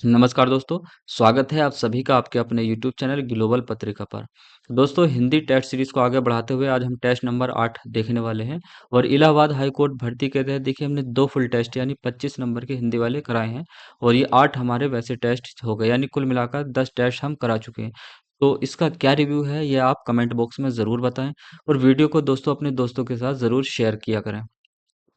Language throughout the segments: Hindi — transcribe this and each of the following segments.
नमस्कार दोस्तों, स्वागत है आप सभी का आपके अपने यूट्यूब चैनल ग्लोबल पत्रिका पर। दोस्तों हिंदी टेस्ट सीरीज़ को आगे बढ़ाते हुए आज हम टेस्ट नंबर 8 देखने वाले हैं और इलाहाबाद हाई कोर्ट भर्ती के तहत देखिए हमने 2 फुल टेस्ट यानी 25 नंबर के हिंदी वाले कराए हैं और ये 8 हमारे वैसे टेस्ट हो गए यानी कुल मिलाकर 10 टेस्ट हम करा चुके हैं। तो इसका क्या रिव्यू है ये आप कमेंट बॉक्स में ज़रूर बताएँ और वीडियो को दोस्तों अपने दोस्तों के साथ ज़रूर शेयर किया करें।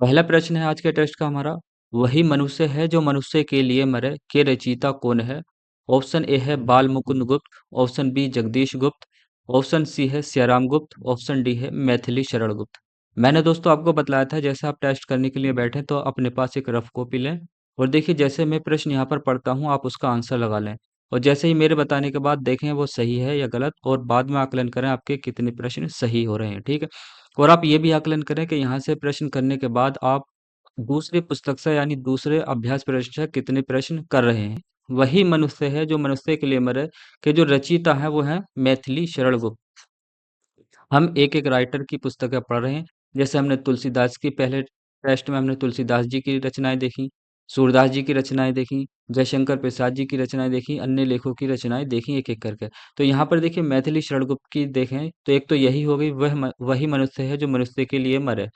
पहला प्रश्न है आज के टेस्ट का हमारा, वही मनुष्य है जो मनुष्य के लिए मरे के रचयिता कौन है? ऑप्शन ए है बाल मुकुंद गुप्त, ऑप्शन बी जगदीश गुप्त, ऑप्शन सी है सियाराम गुप्त, ऑप्शन डी है मैथिली शरण गुप्त। मैंने दोस्तों आपको बतलाया था जैसे आप टेस्ट करने के लिए बैठे तो अपने पास एक रफ कॉपी लें और देखिए जैसे मैं प्रश्न यहाँ पर पढ़ता हूँ आप उसका आंसर लगा लें और जैसे ही मेरे बताने के बाद देखें वो सही है या गलत और बाद में आकलन करें आपके कितने प्रश्न सही हो रहे हैं, ठीक है? और आप ये भी आकलन करें कि यहाँ से प्रश्न करने के बाद आप दूसरी पुस्तक से यानी दूसरे अभ्यास प्रश्न से कितने प्रश्न कर रहे हैं। वही मनुष्य है जो मनुष्य के लिए मरे के जो रचयिता है वो है मैथिली शरण गुप्त। हम एक-एक राइटर की पुस्तकें पढ़ रहे हैं। जैसे हमने तुलसीदास की पहले टेस्ट में हमने तुलसीदास जी की रचनाएँ देखी, सूरदास जी की रचनाएँ देखी, जयशंकर प्रसाद जी की रचनाएँ देखी, अन्य लेखकों की रचनाएँ देखी एक-एक करके। तो यहाँ पर देखिए मैथिली शरण गुप्त की देखें तो एक तो यही हो गई वही मनुष्य है जो मनुष्य के लिए मरे।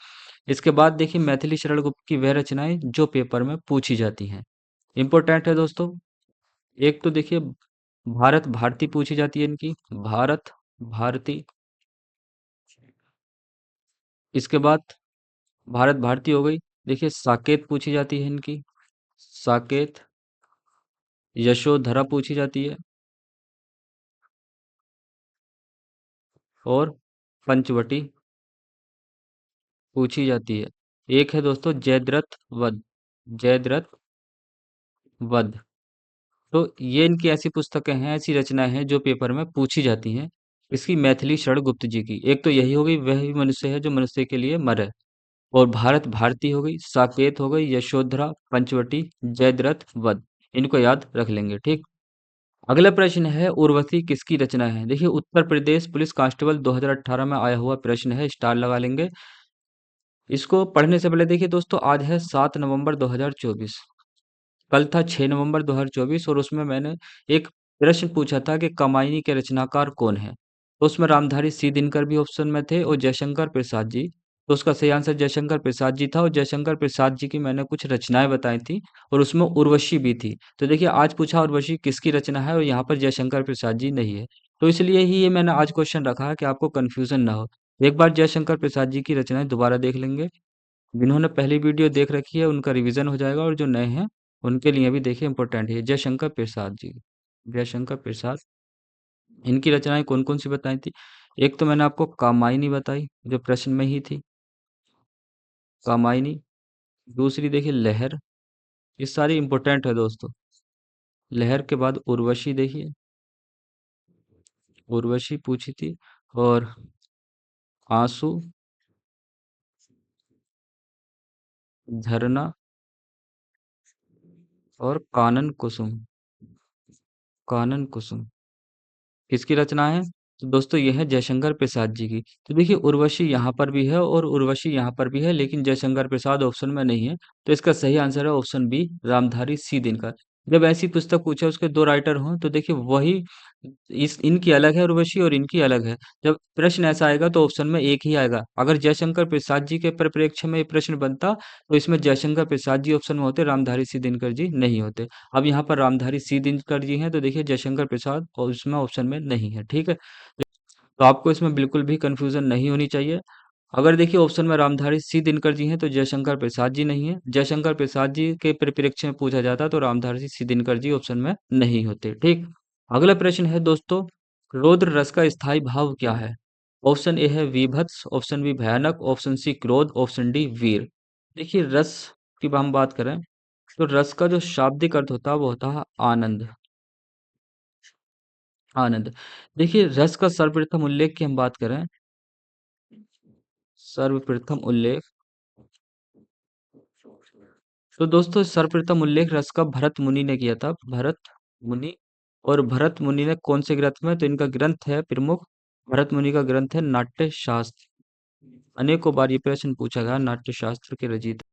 इसके बाद देखिए मैथिली शरण गुप्त की वह रचनाएँ जो पेपर में पूछी जाती हैं। इम्पोर्टेंट है दोस्तों। एक तो देखिए भारत भारती पूछी जाती है इनकी, भारत भारती। इसके बाद भारत भारती हो गई। देखिए साकेत पूछी जाती है इनकी, साकेत। यशोधरा पूछी जाती है और पंचवटी पूछी जाती है। एक है दोस्तों जयद्रथ वध, जयद्रथ वध। तो ये इनकी ऐसी पुस्तकें हैं, ऐसी रचनाएं हैं जो पेपर में पूछी जाती हैं। इसकी मैथिली शरण गुप्त जी की एक तो यही हो गई वही मनुष्य है जो मनुष्य के लिए मरे और भारत भारती हो गई, साकेत हो गई, यशोधरा, पंचवटी, जयद्रथ वध। इनको याद रख लेंगे, ठीक। अगला प्रश्न है उर्वशी किसकी रचना है? देखिए उत्तर प्रदेश पुलिस कांस्टेबल 2018 में आया हुआ प्रश्न है, स्टार लगा लेंगे। इसको पढ़ने से पहले देखिए दोस्तों आज है 7 नवंबर 2024, कल था 6 नवंबर 2024 और उसमें मैंने एक प्रश्न पूछा था कि कामायनी के रचनाकार कौन है? तो उसमें रामधारी सी दिनकर भी ऑप्शन में थे और जयशंकर प्रसाद जी। तो उसका सही आंसर जयशंकर प्रसाद जी था और जयशंकर प्रसाद जी की मैंने कुछ रचनाएं बताई थी और उसमें उर्वशी भी थी। तो देखिए आज पूछा उर्वशी किसकी रचना है और यहाँ पर जयशंकर प्रसाद जी नहीं है। तो इसलिए ही ये मैंने आज क्वेश्चन रखा है कि आपको कन्फ्यूजन ना हो। एक बार जयशंकर प्रसाद जी की रचनाएं दोबारा देख लेंगे। जिन्होंने पहली वीडियो देख रखी है उनका रिवीजन हो जाएगा और जो नए हैं उनके लिए भी देखिए इंपॉर्टेंट है जयशंकर प्रसाद जी। जयशंकर प्रसाद इनकी रचनाएं कौन कौन सी बताई थी? एक तो मैंने आपको कामायनी बताई जो प्रश्न में ही थी, कामायनी। दूसरी देखिए लहर। ये सारी इंपॉर्टेंट है दोस्तों। लहर के बाद उर्वशी देखिए, उर्वशी पूछी थी और आंसू, झरना और कानन कुसुम, कानन कुसुम किसकी रचना है? तो दोस्तों ये है जयशंकर प्रसाद जी की। तो देखिए उर्वशी यहाँ पर भी है और उर्वशी यहाँ पर भी है लेकिन जयशंकर प्रसाद ऑप्शन में नहीं है। तो इसका सही आंसर है ऑप्शन बी रामधारी सी दिनकर। जब ऐसी पुस्तक पूछे उसके 2 राइटर हों तो देखिए वही इस इनकी अलग है उर्वशी और इनकी अलग है। जब प्रश्न ऐसा आएगा तो ऑप्शन में एक ही आएगा। अगर जयशंकर प्रसाद जी के परिप्रेक्ष्य में ये प्रश्न बनता तो इसमें जयशंकर प्रसाद जी ऑप्शन में होते, रामधारी सी दिनकर जी नहीं होते। अब यहाँ पर रामधारी सी दिनकर जी हैं तो देखिए जयशंकर प्रसाद और उसमें ऑप्शन में नहीं है, ठीक है। तो आपको इसमें बिल्कुल भी कंफ्यूजन नहीं होनी चाहिए। अगर देखिए ऑप्शन में रामधारी सी दिनकर जी हैं तो जयशंकर प्रसाद जी नहीं है। जयशंकर प्रसाद जी के परिप्रेक्ष्य में पूछा जाता तो रामधारी सी दिनकर जी ऑप्शन में नहीं होते, ठीक। अगला प्रश्न है दोस्तों, रौद्र रस का स्थायी भाव क्या है? ऑप्शन ए है वीभत्स, ऑप्शन बी भयानक, ऑप्शन सी क्रोध, ऑप्शन डी वीर। देखिए रस की हम बात करें तो रस का जो शाब्दिक अर्थ होता है वो होता है आनंद, आनंद। देखिए रस का सर्वप्रथम उल्लेख की हम बात करें, सर्वप्रथम उल्लेख, तो दोस्तों सर्वप्रथम उल्लेख रस का भरत मुनि ने किया था, भरत मुनि। और भरत मुनि ने कौन से ग्रंथ में? तो इनका ग्रंथ है प्रमुख, भरत मुनि का ग्रंथ है नाट्य शास्त्र। अनेकों बार ये प्रश्न पूछा गया नाट्य शास्त्र के रचयिता